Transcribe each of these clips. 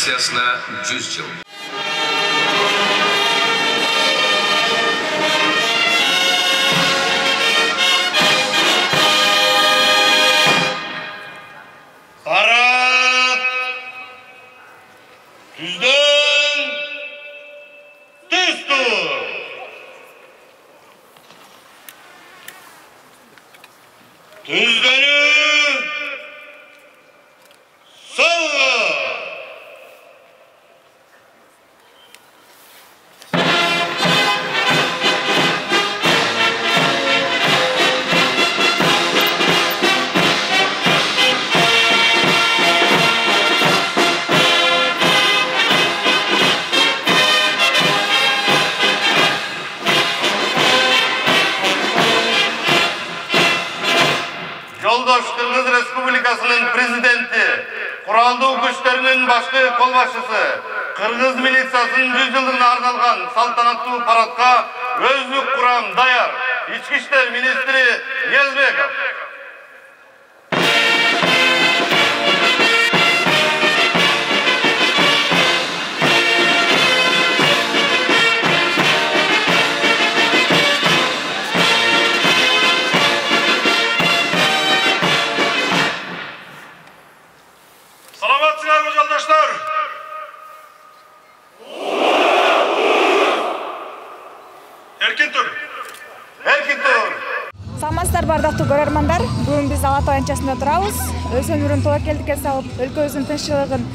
Конституциясына 100 жыл. Kırgız Respublikasının prezidenti, Kurallı Güçlerinin başkı kolbaşçısı, Kırgız militsiyasının 100 yılına arnalgan saltanatlı paradka özlük kuram dayar, İçki İşler Ministri Niyazbekov. Саламатсыздар бардактуу көрөрмандар. Бүгүн биз Ала Тоо анчасында турабыз. Өз өмүрүн тобокелдикке салып, өлкөбүздүн тынччылыгын,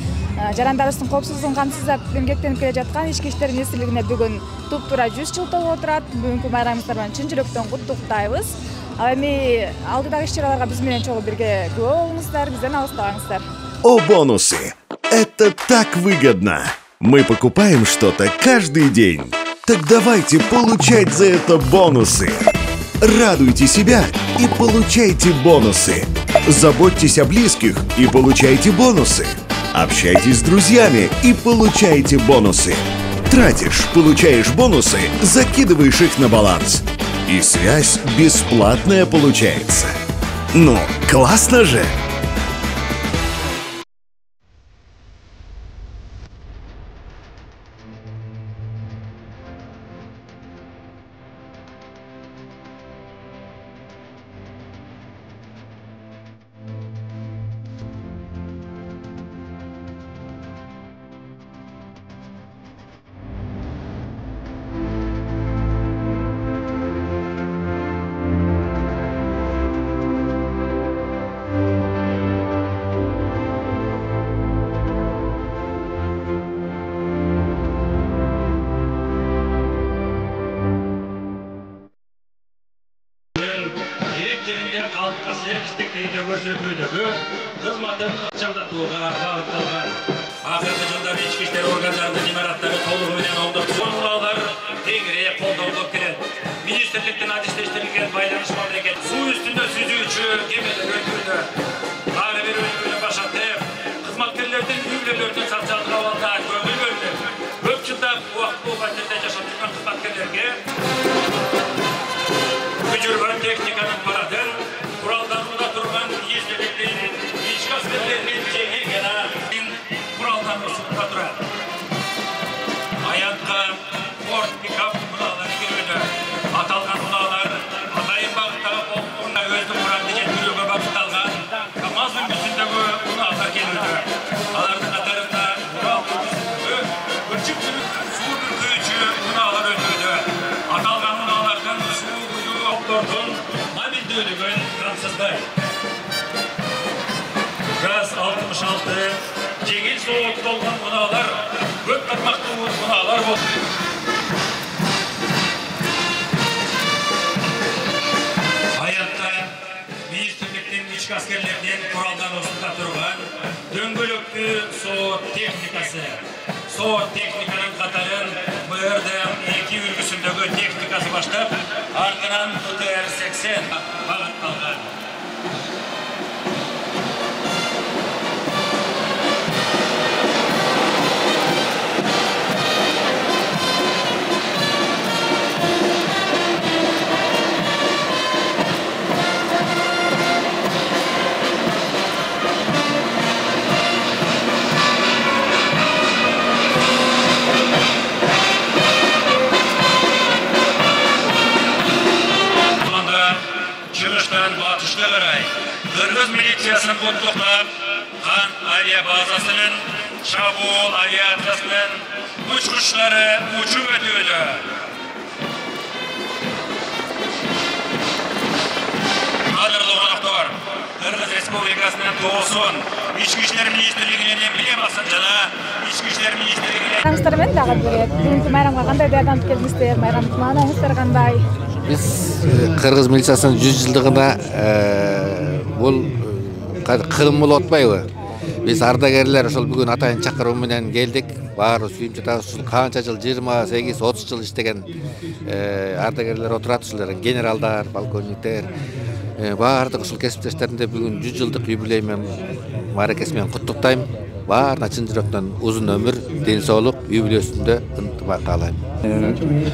жарандарыбыздын коопсуздугун камсыздап эмгектенип келе жаткан Ички иштер министрлигине бүгүн туп-туура 100 жыл толуп отурат. Бүгүнкү байрамыңыздар менен чын жүрөктөн куттуктайбыз. Ал эми алдыдагы иш-чараларга биз менен чогуу бирге күбө болуңуздар, бизден алыстабаңыздар. О, бонусы! Это так выгодно! Мы покупаем что-то каждый день. Так давайте получать за это бонусы. Радуйте себя и получайте бонусы. Заботьтесь о близких и получайте бонусы. Общайтесь с друзьями и получайте бонусы. Тратишь, получаешь бонусы, закидываешь их на баланс. И связь бесплатная получается. Ну, классно же! Kızmadan çaldatuğa bağıtılgan Ahırda жылдар içki işler organlarının imaratları толугуменен Sonralar tengireye koldaulup kiren Ministerlikten adisleştirilgen baylanış mamleket Su üstünde süzücü gemiler öldürdü Ağrı bir öldüğünü başattı Kızmatkerlerden üyülerden satçalık havalda kömür bölünü Köp yılda bu vakıfda yaşap çıkan kızmatkerlerge Gücürgön teknikanın paradır Kurallarında durgan izlediklerinin içki askerlerinin çekilgene kuraldan usulda durar. Hayatta Ford pick-up bunaları görüldü. Atalgan bunalar Atayın bağıttağı olduğunda özlü kuran dijen türüge bağıttalgan Kamaz ülküsünde bu bunalar gelirdi. Alardın katarında Ural ülküsünde Kırçık türük su bürküyücü bunalar ötürdü. Atalgan bunalardan su buyu oktordun mobil dönügün Fransızday. Gaz 66, cengil soğuk dolgan bunalar, köp tarmaklı bunalar oldu. Hayatta Ministrlikten içki askerlerden kuraldan osunda durgan, döngölöklü soğuk teknikası. Soğuk teknikanın katarın bığırdım 2 ülküsündeki teknikası başlayıp, ardından TR-80 bağıt kalgan. Kırgız militsiyasının kutluklar Han Arya bazasının Şabul aviasyasının uçuşları uçup ötüydü. Kadırlı konaklar, Kırgız Respublikasının doğusun, İçki İşler Ministerliği'nin bilemezsin cana, İçki İşler Ministerliği'nin... Араңыздармен дагы бир бүгүнкү майрамга кандай даярданып келдиңиздер? Майрамдык маанаңыздар кандай? Biz Kırgız militsiyasının 100 yıldığına bul kılım bol otmayı. Biz ardagerler ошол бүгүн атайын чакыруу менен келдик. Баары сүйүнчү тагы ушул канча жыл 28-30 жыл иштеген ардагерлер отурат, ушулар генералдар, полковниктер баардык ушул кесиптештеримди бүгүн 100 жылдык юбилей менен мааракеси менен куттуктайм. Баарына чын жүрөктөн узун өмүр, ден соолук, юбилейсинде ынтымак каалайм.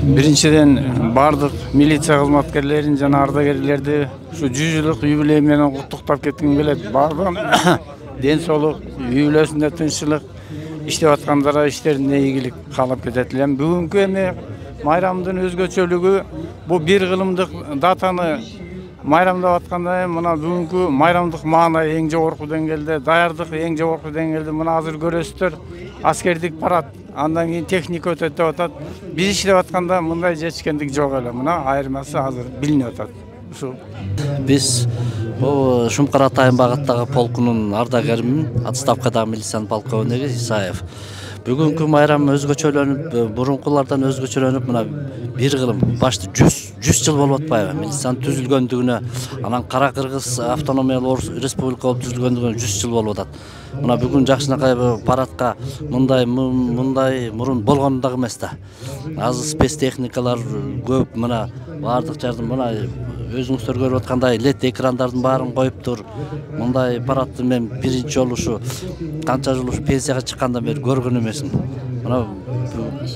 Биринчиден бардык милиция кызматкерлерин жана ардагерлерди ушу 100 жылдык юбилей менен куттуктап кетким келет. Бардыгын ден соолук, үй-бүлөсүндө тынччылык, иштеп аткандарга иштерине ийгилик каалап кетет элем. Бүгүнкү эми майрамдын өзгөчөлүгү бул бир кылымдык датаны майрамдап атканда мына бүгүнкү майрамдык маана эң жогорку деңгээлде, даярдык эң жогорку деңгээлде. Мына азыр көрөсүздөр, аскердик парад, андан кийин техника өтөт деп атат. Биз иштеп атканда мындай жетишкендик жок эле. Мына айырмасы азыр билинип атат. Ушул биз Шумкар Атайын багыттагы полкунун ардагеримин, отставкадагы милициянын полковниги Исаев. Бүгүнкү майрам өзгөчөлөнүп, бурункулардан өзгөчөлөнүп, мына бир кылым башты 100 жыл болуп атпайбы? Милициянын түзүлгөндүгүнө, анан Кара Кыргыз автономиялык республика болуп түзүлгөндүгүнө 100 жыл болуп атат. Мына бүгүн жакшынакай парадка мындай мурун болгон дагы эмес да. Азыр спецтехникалар көп, мына баардык жардым, мына өзүңүздөр көрүп аткандай LED экрандардын баарын коюптур. Мындай парадты мен биринчи жолу ушу канча жыл ушу пенсияга чыккандан бери көргөн эмесмин. Мына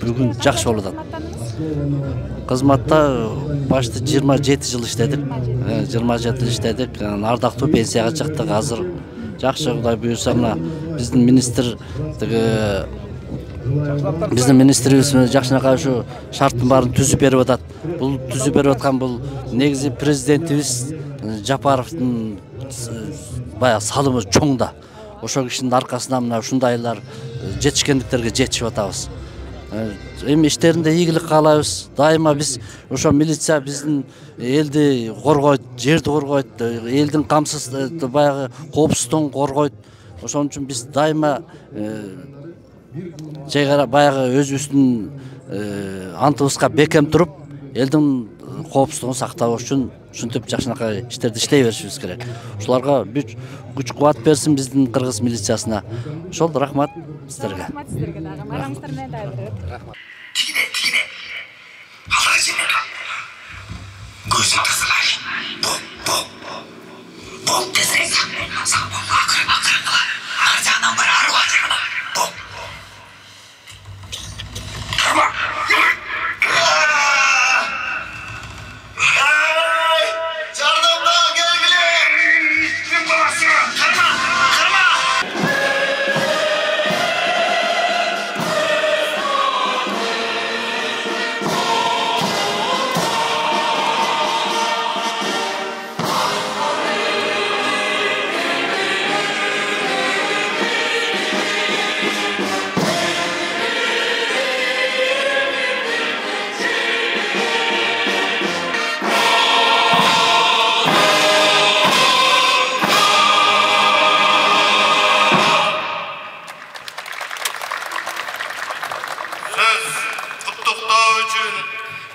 бүгүн жакшы болуп атат. Кызматта башты 27 жыл иштедик. 27 жыл иштедик. Ардактуу пенсияга чыктык. Азыр жакшы, Кудай буюрса, мына биздин министрибиз жакшынакай ушу шарттын баарын түзүп берип атат. Бул түзүп берип аткан бул негизи президентибиз Жапаровдун баягы салымы чоң да. Ошол кишинин аркасынан мына ушундайлар жетишкендиктерге жетишип атабыз. Эми иштеринде ийгилик каалайбыз. Дайыма биз ошо милиция биздин элди коргойт, жерди коргойт, элдин камсыз баягы коопсуздугун коргойт. Ошон үчүн биз дайыма чейгара баягы өзүбүздүн антыбызга бекем туруп, элдин коопсуздугун сактабаш үчүн ушинтип жакшынакай иштерди иштей беришибиз керек. Ушуларга күч кубат берсин биздин кыргыз милициясына. Ошол рахмат сиздерге. Рахмат сиздерге дагы. Майрамыңыздар менен дагы бир. Тигине. Алар жемека. Көзүн тазалай. Бол тезирээк. Сак бол, акырын кыла. Ар жагынан бир арба жагына. Бол. Карма.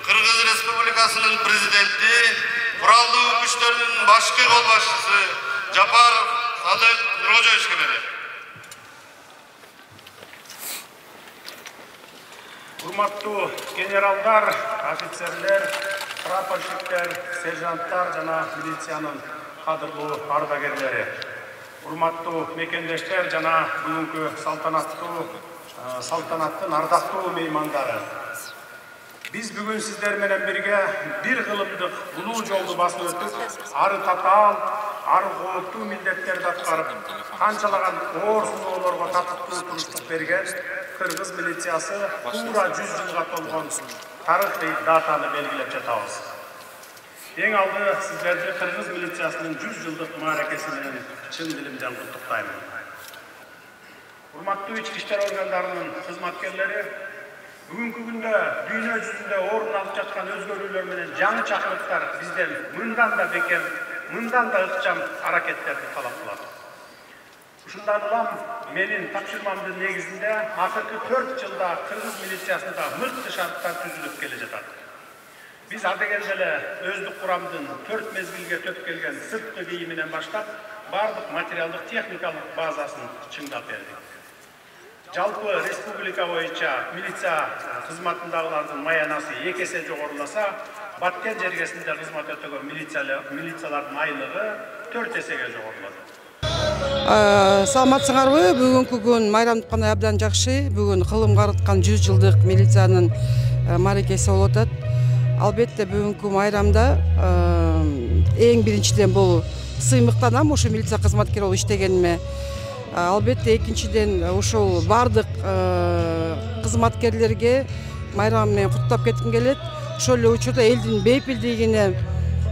Kırgız Respublikasının prezidenti, kurallı güçlerinin başkı kolbaşçısı Japarov Sadık Nurhojoyevich keledi. Урматтуу генералдар, офицерлер, прапорщиктер, сержанттар жана милициянын кадырлуу ардагерлери. Урматтуу мекендештер жана бүгүнкү салтанаттын ардактуу меймандары. Биз бүгүн сиздер менен бирге бир кылымдык улуу жолду басып өтүп, ары татаал, ары кооптуу милдеттерди аткарып, канчалаган оор сыноолорго татыктуу туруштук берген Кыргыз милициясы туура 100 жылга толгон тарыхый датаны белгилеп жатабыз. Ең алды сіздерді Қырғыз милициясының 100 жылдық мааракесімен шын дилимден құттықтаймын. Урматтуу ички иштер органдарынын кызматкерлери бүгүнкү күндө дүйнө жүзүндө орун алып жаткан өзгөрүүлөр менен жаңы чакырыктар бизден мындан да бекем, мындан да ыкчам аракеттерди талап кылат. Ушундан улам менин тапшырмамдын негизинде акыркы 4 жылда Кыргыз милициясында мыкты шарттар түзүлүп келе жатат. Biz ardagер эле өздүк курамдын 4 мезгилге төп келген сырткы кийиминен баштап, бардык материалдык техникалык базасын чыңдап бердик. Жалпы республика боюнча милиция кызматындагылардын маянасы 2 эсе жогоруласа, Баткен жергесинде кызмат өтөгөн милициялардын айлыгы 4 эсеге жогорулады. Саламатсыңарбы? Бүгүнкү күн майрамдыккан абдан жакшы. Бүгүн кылым карыткан 100 жылдык милициянын мааракеси болуп атат. Албетте бүгүнкү майрамда эң биринчиден бул сыймыктанам ушу милиция кызматкери болуп иштегениме. Албетте экинчиден ушул бардык кызматкерлерге майрам менен куттап кетким келет. Ошол эле учурда элдин бейпилдигине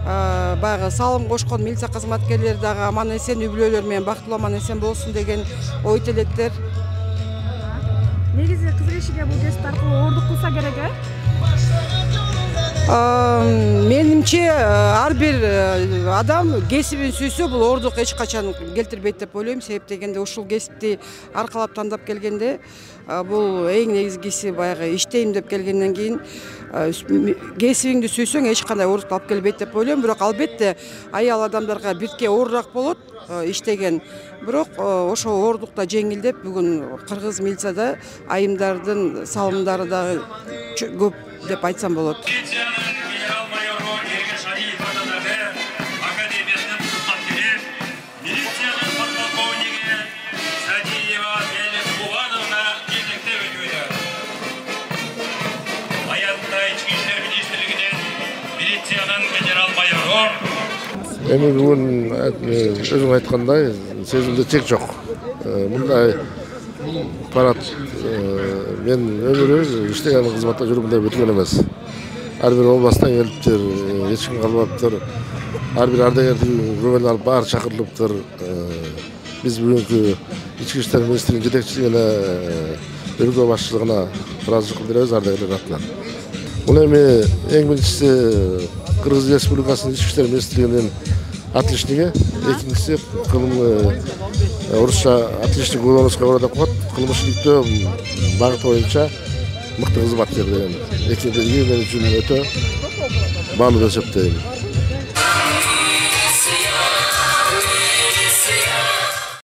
баягы салым кошкон милиция кызматкерлери дагы аман эсен, үй бүлөлөр менен бактылуу аман эсен болсун деген ой тилектер. Негизи кыз кишиге бул кесип аркылуу ордук кылса керек, Менимче ар бир адам кесибин сүйсө бул ордук эч качан келтирбейт деп ойлойм. Себеп дегенде ушул кесипти аркалап тандап келгенде бул эң негизгиси баягы иштейм деп келгенден кийин кесибиңди сүйсөң эч кандай ордук алып келбейт деп ойлойм. Бирок албетте аял адамдарга бирке оорураак болот иштеген. Бирок ошол ордукта жеңилдеп бүгүн Кыргыз милицияда айымдардын салымдары дагы көп деп айтсам болот. Эми бүгүн өзүң айткандай сезимде чек жок. Мындай парад мен өмүрү иштеген кызматта жүргөндө өткөн эмес. Ар бир областтан келиптир, эч ким калбаптыр. Ар бир ардагерди көңүл алып баары чакырылыптыр. Биз бүгүнкү ички иштер министринин жетекчилигине, өлкө башчылыгына ыраазычылык билдиребиз ардагерлер атынан. Бул эми эң биринчиси Кыргыз Республикасынын ички иштер министрлигинин отличниги, экинчиси орусча отличник Улановская города кот, кылмыш-иликтөө багыты боюнча мыкты кызматкер деген. Экинчиси мен үчүн өтө баалуу деп эсептейм.